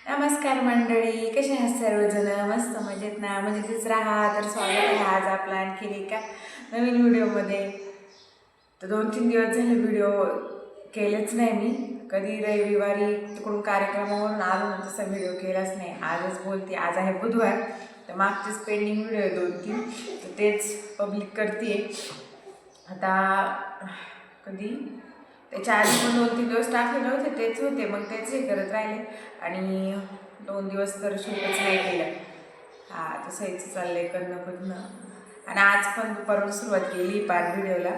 नमस्कार मंडळी, कसे आहात सर्वजण? मस्त मजेत ना? मजेतच राहा. तर स्वागत आहे आज आपला आणखी एका नवीन व्हिडिओमध्ये. तर 2-3 दिवस झाले व्हिडिओ केलेच नाही मी. कधी रविवारी तिकडून कार्यक्रमावरून आलो ना तसा व्हिडिओ केलाच नाही. आजच बोलते, आज आहे बुधवार. तर मागचेच पेंडिंग व्हिडिओ 2-3 तर तेच पब्लिक करते. आता कधी त्याच्या आधी पण 2-3 दिवस टाकले नव्हते, तेच होते, मग तेच हे करत राहिले आणि 2 दिवस तर शूटच नाही केलं. तसं यायचं चाललंय करणं. आणि आज पण दुपारून सुरुवात केली पाच व्हिडिओला.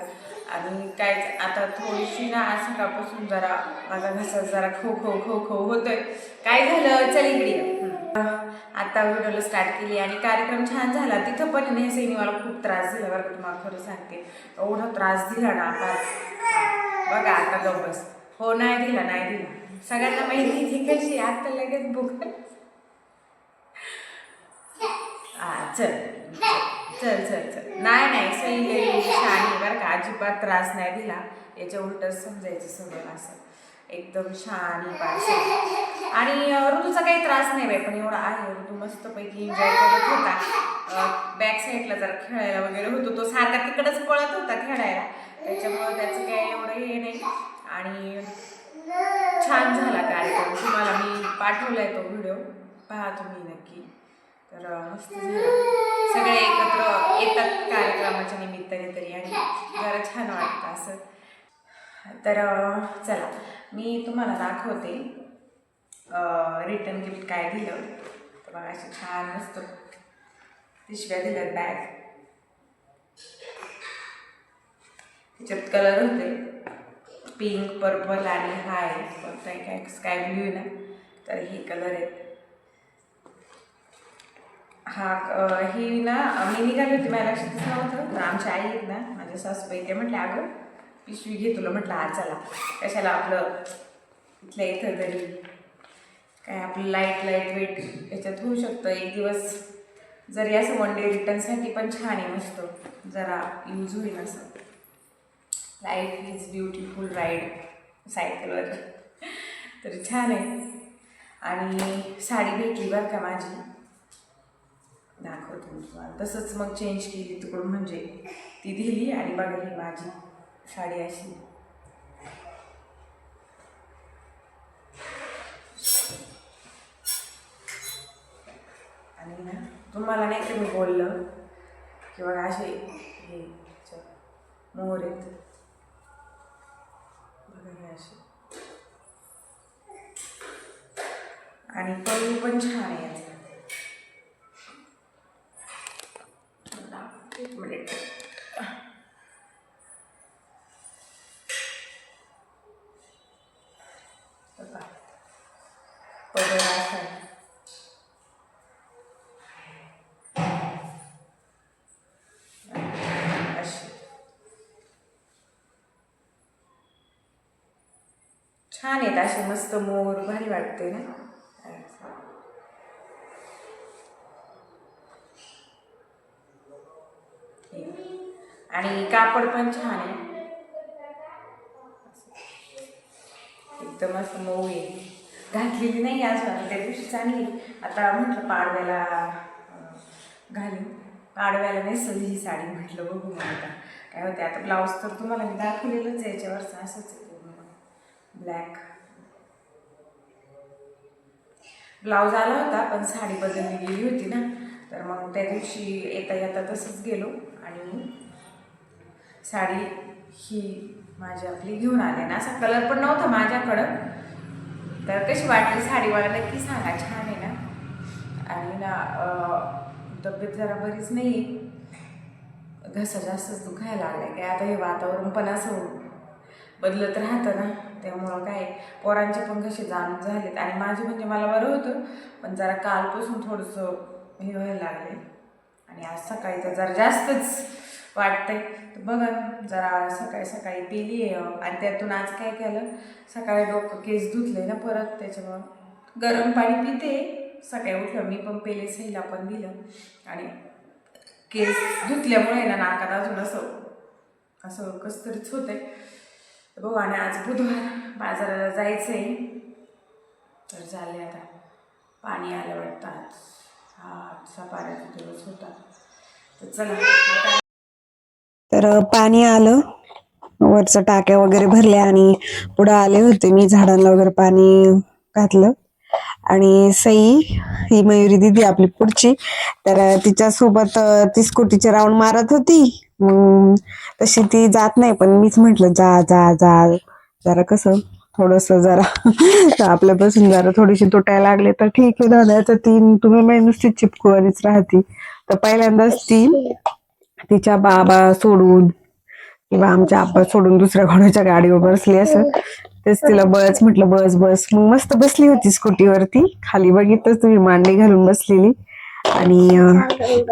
आणि काय आता थोडीशी ना आज सकाळपासून जरा माझा घसा जरा खो होतोय. काय झालं, चल इकडे ये. आता व्हिडिओला स्टार्ट केली आणि कार्यक्रम छान झाला. तिथं पण नेसेनी मला खूप त्रास दिला बरं का, तुम्हाला खरं सांगते. एवढा त्रास दिला ना आता बघा. आता गप्पस हो, नाही दिला. सगळ्यांना माहिती ती कशी आता लगेच बुक. चल चल चल चल नाही सई शहाणी बरं का, अजिबात त्रास नाही दिला. याच्या उलटच समजायचं सगळं असं एकदम छान पास. आणि ऋतूचा काही त्रास नाही बाई, पण एवढा आहे ऋतू मस्तपैकी एन्जॉय करत होता. बॅक साईडला जरा खेळायला वगैरे होतो, तो सारखा तिकडच पळत होता खेळायला, त्याच्यामुळं त्याचं काही एवढं हे नाही. आणि छान झाला कार्यक्रम. तुम्हाला मी पाठवलाय तो व्हिडिओ, पहा तुम्ही नक्की. तर मस्त झालं, सगळे एकत्र येतात कार्यक्रमाच्या निमित्ताने तरी आणि जरा छान वाटतं असं. तर चला मी तुम्हाला दाखवते रिटर्न गिफ्ट काय दिलं. तर बघा असे छान मस्त पिशव्या दिल्यात, बॅग. त्याच्यात कलर होते पिंक, पर्पल आणि हाय काय स्काय ब्ल्यू आहे ना, तर हे कलर आहेत. ही ना मी निघाली होती, मला लक्षातच नव्हतं. आमच्या आई आहेत ना, माझ्या सासूबाई, ते म्हटलं अगं पिशवी घे तुला. म्हटलं आज चला, कशाला आपलं इथल्या इथं तरी काय आपलं लाईट वेट याच्यात होऊ शकतं. एक दिवस जरी असं वन डे रिटर्नसाठी पण छान आहे, मस्त जरा यूज होईल असं. लाईफ इज ब्युटिफुल राईड सायकलवर. तर छान आहे. आणि साडी भेटली बरं का माझी, दाखवते मी तुम्हाला. तसंच मग चेंज केली तिकडून, म्हणजे ती दिली आणि बघा ही माझी साडी अशी. आणि ना तुम्हाला नाही का मी बोललं की बघा असे हे मोहर आहेत बघा, हे असे. आणि पल्लू पण छान आहे याचा. एक मिनिट. छान आहेत असे मस्त मोर, भारी वाटते ना. आणि कापड पण छान आहे, एकदम असं मऊ आहे. घातलेली नाही अजून, त्या दिवशी चांगली. आता म्हटलं पाडव्याला घालून, पाडव्याला नेसल ही साडी. म्हटलं बघू मग आता काय होते. आता ब्लाऊज तर तुम्हाला मी दाखवलेलंच आहे, याच्यावरचं असंच आहे पूर्ण ब्लॅक ब्लाऊज आला होता, पण साडी बदलली गेली होती ना, तर मग त्या दिवशी येता तसंच गेलो आणि साडी ही माझी आपली घेऊन आले ना. असा कलर पण नव्हता माझ्याकडं. तर कशी वाटली साडी मला नक्की सांगा, छान आहे ना. आणि ना तब्येत जरा बरीच नाही, घसा जास्तच दुखायला लागलाय. काय आता हे वातावरण पण असं बदलत राहतं ना, त्यामुळं काय पोरांचे पण कसे जाणून झालेत. आणि माझे म्हणजे मला बरं होतं, पण जरा कालपासून थोडंसं हे व्हायला लागले. आणि आज सकाळी तर जरा जास्तच वाटतंय. तर बघा जरा सकाळी पिली आहे. आणि त्यातून आज काय केलं, सकाळी डोकं केस धुतले ना परत, त्याच्यामुळं गरम पाणी पिते. सकाळी उठलं मी पण पेले, सईला पण दिलं. आणि केस धुतल्यामुळे ना नाकात अजून असं कसं तरीच होतंय. बघू. आणि आज बुधवार, बाजाराला जायचं आहे, तर झाले आता पाणी आलं वाटतं आज. हा सपाऱ्याचा दिवस होता. तर चला आता तर पाणी आलं, वरचं टाक्या वगैरे भरल्या आणि पुढे आले होते मी, झाडांना वगैरे पाणी घातलं. आणि सई ही मयुरी दिदी आपली पुढची, तर तिच्या सोबत ती स्कूटीचे राऊंड मारत होती. तशी ती जात नाही, पण मीच म्हंटल जा जा जा, जरा कसं थोडस जरा आपल्यापासून जरा थोडीशी तुटायला लागले तर ठीक आहे दादा. तर ती तुम्ही मी नुसती चिपकूनच राहती. तर पहिल्यांदाच ती तिच्या बाबा सोडून किंवा आमच्या आब्बा सोडून दुसऱ्या कोणाच्या गाडीवर बसली असं, तेच तिला बस म्हटलं बस बस. मग मस्त बसली होती स्कूटीवरती, खाली बघितलं तुम्ही मांडी घालून बसलेली. आणि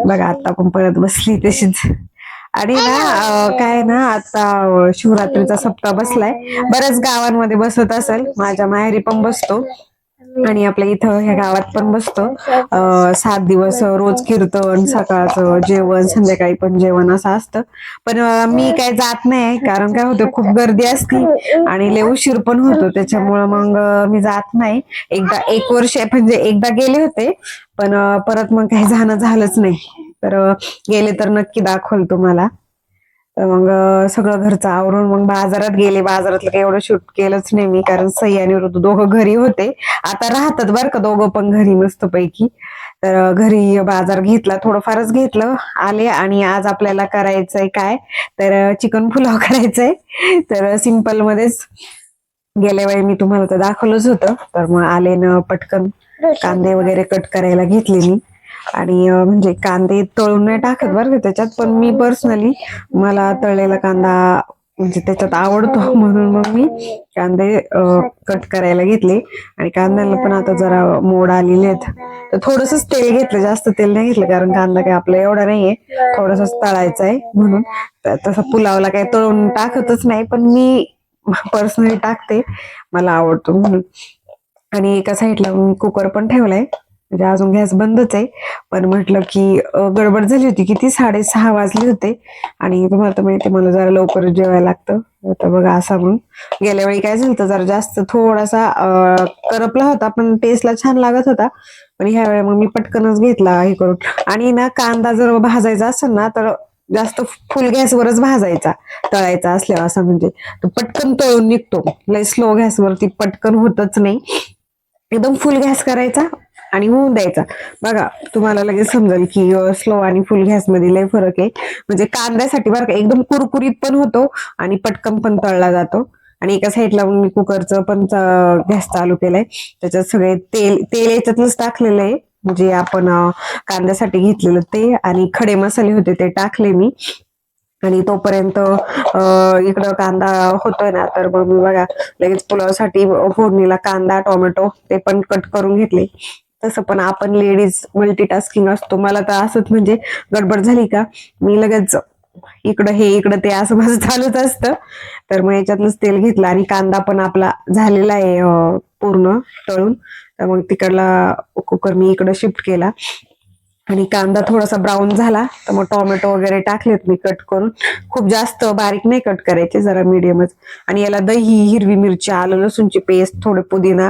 बघा आता पण परत बसली तशीच. आणि ना काय ना आता शिवरात्रीचा सप्ताह बसलाय, बऱ्याच गावांमध्ये बसत असेल, माझ्या माहेरी पण बसतो आणि आपल्या इथं ह्या गावात पण बसतो. 7 दिवस रोज कीर्तन, सकाळचं जेवण, संध्याकाळी पण जेवण असं असतं. पण मी काय जात नाही, कारण काय होतं खूप गर्दी असती आणि लय उशीर पण होतो, त्याच्यामुळं मग मी जात नाही. एकदा 1 वर्ष म्हणजे एकदा गेले होते, पण परत मग काही जाणं झालंच नाही. तर गेले तर नक्की दाखवल तुम्हाला. तर मग सगळं घरचं आवरून मग बाजारात गेले. बाजारातलं काही एवढं शूट केलंच नाही मी, कारण सई आणि ऋतू दोघं घरी होते. आता राहतात बरं का दोघं पण घरी मस्त पैकी. तर घरी बाजार घेतला, थोडंफारच घेतलं, आले. आणि आज आपल्याला करायचंय काय, तर चिकन पुलाव करायचंय. तर सिंपल मध्येच गेल्या वेळी मी तुम्हाला तर दाखवलंच होतं. तर मग आले ना पटकन कांदे वगैरे कट करायला घेतले मी. आणि म्हणजे कांदे तळून नाही टाकत बरं का त्याच्यात, पण मी पर्सनली मला तळलेला कांदा म्हणजे त्याच्यात आवडतो, म्हणून मग मी कांदे कट करायला घेतले. आणि कांद्याला पण आता जरा मोड आलेले आहेत, तर थोडंसंच तेल घेतलं, जास्त तेल नाही घेतलं, कारण कांदा काय आपला एवढा नाहीये, थोडंसंच तळायचा आहे म्हणून. तसं पुलावला काही तळून टाकतच नाही, पण मी पर्सनली टाकते, मला आवडतो म्हणून. आणि एका साईडला मी कुकर पण ठेवलाय, म्हणजे अजून गॅस बंदच आहे. पण म्हटलं की गडबड झाली होती, किती 6:30 वाजले होते. आणि तुम्हाला तर माहिती मला जरा लवकर जेवायला लागतं. तर बघा असा म्हणून गेल्या वेळी काय झालं, जरा जास्त थोडासा करपला होता, पण टेस्टला छान लागत होता. पण ह्या वेळी मग मी पटकनच घेतला हे करून. आणि ना कांदा जर भाजायचा असेल ना, तर जास्त फुल गॅसवरच भाजायचा, तळायचा असल्यावर असं, म्हणजे तो पटकन तळून निघतो. लय स्लो गॅसवरती पटकन होतच नाही, एकदम फुल गॅस करायचा आणि होऊन द्यायचा. बघा तुम्हाला लगेच समजेल की स्लो आणि फुल गॅस मध्ये लय फरक आहे. म्हणजे कांद्यासाठी बरं का एकदम कुरकुरीत पण होतो आणि पटकन पण तळला जातो. आणि एका साईडला मी कुकरचं पण गॅस चालू केलाय, त्याच्यात सगळे तेल तेल याच्यातच टाकलेलं आहे, म्हणजे आपण कांद्यासाठी घेतलेलं ते. आणि खडे मसाले होते ते टाकले मी. आणि तोपर्यंत इकडं कांदा होतोय ना, तर मग मी बघा लगेच पुलावसाठी फोडणीला कांदा टोमॅटो ते पण कट करून घेतले. तसं पण आपण लेडीज मल्टीटास्किंग असतो, मला तर असंच म्हणजे गडबड झाली का मी लगेच इकडं हे इकडं ते असं माझं चालूच असतं. तर मग याच्यातलंच तेल घेतलं आणि कांदा पण आपला झालेला आहे पूर्ण तळून. तर मग तिकडला कुकर मी इकडं शिफ्ट केला. आणि कांदा थोडासा ब्राऊन झाला, तर मग टोमॅटो वगैरे टाकलेत मी कट करून. खूप जास्त बारीक नाही कट करायचे, जरा मिडियमच. आणि याला दही, हिरवी मिरची, आलं लसूणची पेस्ट, थोडे पुदिना.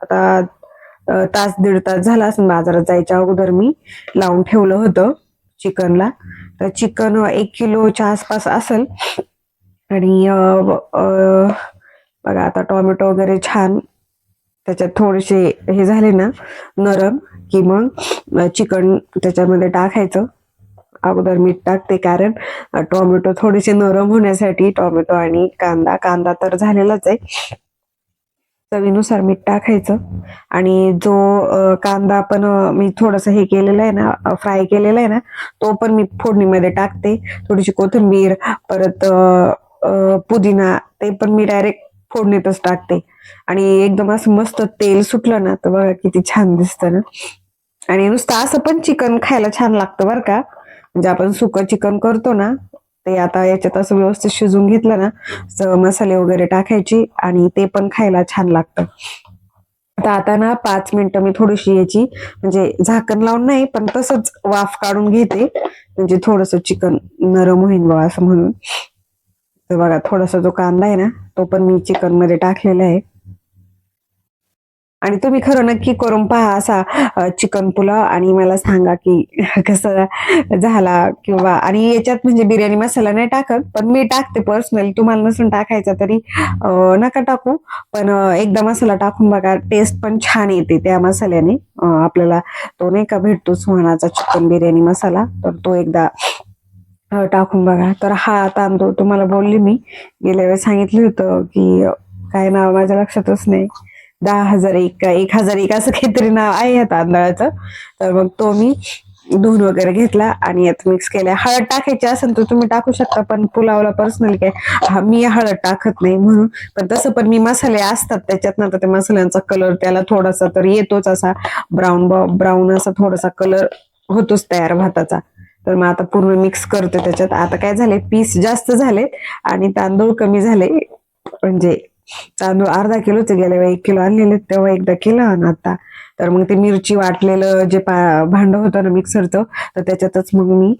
आता तास दीड तास झाला असेल बाजारात जायच्या अगोदर मी लावून ठेवलं होतं चिकनला. तर चिकन 1 किलोच्या आसपास असेल. आणि बघा आता टोमॅटो वगैरे छान त्याच्यात थोडेसे हे झाले ना नरम, की मग चिकन त्याच्यामध्ये टाकायचं. अगोदर मीठ टाकते, कारण टोमॅटो थोडेसे नरम होण्यासाठी. टोमॅटो आणि कांदा कांदा तर झालेलाच आहे, चवीनुसार मीठ टाकायचं. आणि जो कांदा आपण मी थोडस हे केलेलं आहे ना, फ्राय केलेला आहे ना, तो पण मी फोडणीमध्ये टाकते. थोडीशी कोथिंबीर, परत पुदिना, ते पण मी डायरेक्ट फोडणीतच टाकते. आणि एकदम असं मस्त तेल सुटलं ना, तर बघा किती छान दिसतं ना. आणि नुसतं असं पण चिकन खायला छान लागतं बरं का, म्हणजे आपण सुकं चिकन करतो ना, ते आता याच्यात असं व्यवस्थित शिजून घेतलं ना, मसाले वगैरे टाकायची आणि ते पण खायला छान लागतं. आता ना 5 मिनिटं मी थोडीशी याची म्हणजे झाकण लावून नाही, पण तसंच वाफ काढून घेते, म्हणजे थोडस चिकन नरम होईल बा असं म्हणून. तर बघा थोडासा जो कांदा आहे ना, तो पण मी चिकन मध्ये टाकलेला आहे. आणि तुम्ही खरं नक्की करून पहा असा चिकन पुलाव आणि मला सांगा की कसा झाला किंवा आणि याच्यात म्हणजे बिर्याणी मसाला नाही टाकत पण मी टाकते पर्सनली तुम्हाला नसून टाकायचा तरी नका टाकू पण एकदा मसाला टाकून बघा टेस्ट पण छान येते त्या मसाल्याने आपल्याला तो नाही का भेटतो सुहानाचा चिकन बिर्याणी मसाला तर तो एकदा टाकून बघा तर हा तांदूळ तुम्हाला बोलले मी गेल्या वेळेस सांगितलं होतं की काय नाव माझ्या लक्षातच नाही 10,001 का 1,001 असं काहीतरी नाव आहे या तांदळाचं तर मग तो मी धुवून वगैरे घेतला आणि यात मिक्स केल्या हळद टाकायची असेल तर तुम्ही टाकू शकता पण पुलावला पर्सनली काय मी हळद टाकत नाही म्हणून पण तसं पण मी मसाले असतात त्याच्यात ना तर त्या मसाल्यांचा कलर त्याला थोडासा तर येतोच असा ब्राऊन ब्राऊन असा थोडासा कलर होतोच तयार भाताचा तर मग आता पूर्ण मिक्स करते त्याच्यात आता काय झाले पीस जास्त झालेत आणि तांदूळ कमी झाले म्हणजे तांदूळ अर्धा किलोचे गेल्या वेळी 1 किलो आणलेले तेव्हा एकदा केलं आणि आता तर मग ते मिरची वाटलेलं जे भांड होतं ना मिक्सरचं तर त्याच्यातच मग मी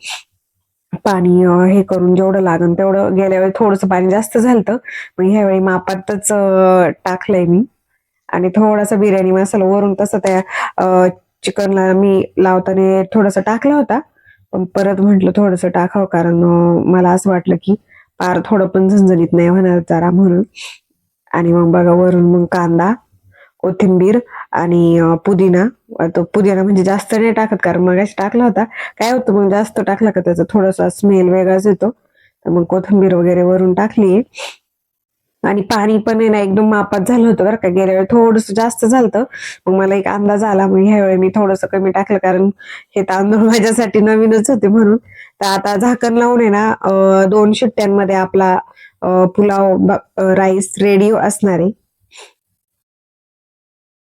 पाणी हे करून जेवढं लागन तेवढं गेल्या वेळी थोडंसं पाणी जास्त झालं मग ह्यावेळी मापातच टाकलंय मी आणि थोडासा बिर्याणी मसाला वरून तसं त्या चिकनला मी लावताना थोडासा टाकला होता पण परत म्हंटल थोडस टाकावं कारण मला असं वाटलं की पार थोडं पण झणझणीत नाही होणार जरा म्हणून आणि मग बघा वरून मग कांदा कोथिंबीर आणि पुदिना तो पुदिना म्हणजे जास्त नाही टाकत कारण मग टाकला होता काय होतं मग जास्त टाकला का त्याचा थोडासा स्मेल वेगळाच येतो तर मग कोथिंबीर वगैरे वरून टाकली आणि पाणी पण आहे ना एकदम मापात झालं होतं बरं का गेल्या वेळी थोडस जास्त झालं मग मला एक अंदाज आला मग ह्या वेळी मी थोडस कमी टाकलं कारण हे तांदूळ माझ्यासाठी नवीनच होते म्हणून तर आता झाकण लावून आहे ना 2 शिट्ट्यांमध्ये आपला पुलाव राईस रेडी असणार आहे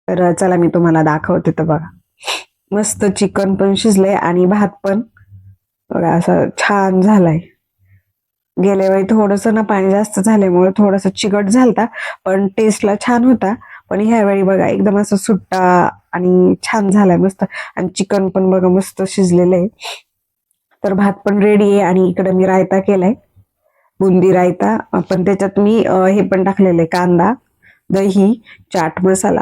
तर चला मी तुम्हाला दाखवते तर बघा मस्त चिकन पण शिजलंय आणि भात पण बघा असं छान झालाय गेल्या वेळी थोडस ना पाणी जास्त झाल्यामुळे थोडस चिकट झालता पण टेस्टला छान होता पण ह्यावेळी बघा एकदम असं सुट्टा आणि छान झालाय मस्त आणि चिकन पण बघा मस्त शिजलेलं आहे तर भात पण रेडी आहे आणि इकडे मी रायता केलाय बुंदी रायता पण त्याच्यात मी हे पण टाकलेलं आहे कांदा दही चाट मसाला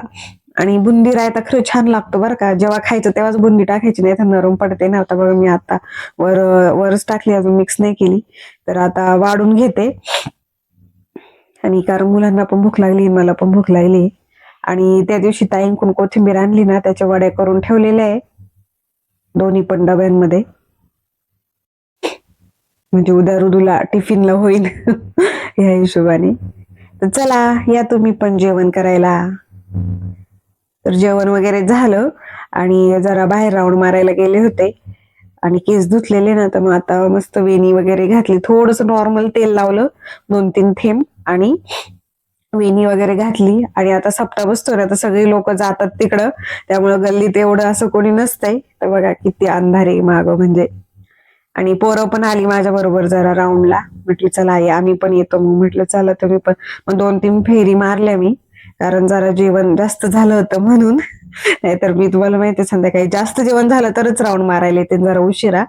आणि बुंदी रायता खरं छान लागतो बरं का जेव्हा खायचं तेव्हाच बुंदी टाकायची नाही तर नरम पडते ना आता बघा मी आता वरच टाकली अजून मिक्स नाही केली तर आता वाढून घेते आणि कारण मुलांना पण भूक लागली मला पण भूक लागली आणि त्या दिवशी ताईंकडून कोथिंबीर आणली ना त्याच्या वड्या करून ठेवलेल्या आहे दोन्ही पण डब्यांमध्ये म्हणजे उद्या रुदूला टिफिनला होईल या हिशोबाने तर चला या तुम्ही पण जेवण करायला तर जेवण वगैरे झालं आणि जरा बाहेर राऊंड मारायला गेले होते आणि केस धुतलेले ना तर मग आता मस्त वेणी वगैरे घातली थोडस नॉर्मल तेल लावलं 2-3 थेंब आणि वेणी वगैरे घातली आणि आता सप्ताह बसतो ना तर सगळी लोक जातात तिकडं त्यामुळं गल्लीत एवढं असं कोणी नसतंय तर बघा किती अंधारे माग म्हणजे आणि पोरं पण आली माझ्या बरोबर जरा राऊंडला म्हटलं चला आई आम्ही पण येतो मग म्हटलं चला तुम्ही पण मग 2-3 फेरी मारल्या मी कारण जरा जेवण जास्त झालं होतं म्हणून नाहीतर मी तुम्हाला माहिती संध्याकाळी जास्त जेवण झालं तरच राऊंड मारायला येते जरा उशिरा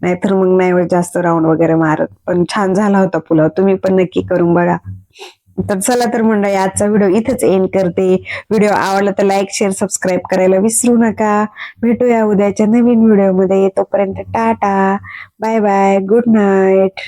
नाहीतर मग नाही जास्त राऊंड वगैरे मारत पण छान झाला होता पुलाव तुम्ही पण नक्की करून बघा तर चला तर मंडळी आजचा व्हिडिओ इथेच एंड करते व्हिडिओ आवडला तर लाईक शेअर सबस्क्राईब करायला विसरू नका भेटूया उद्याच्या नवीन व्हिडिओमध्ये तोपर्यंत tata bye bye good night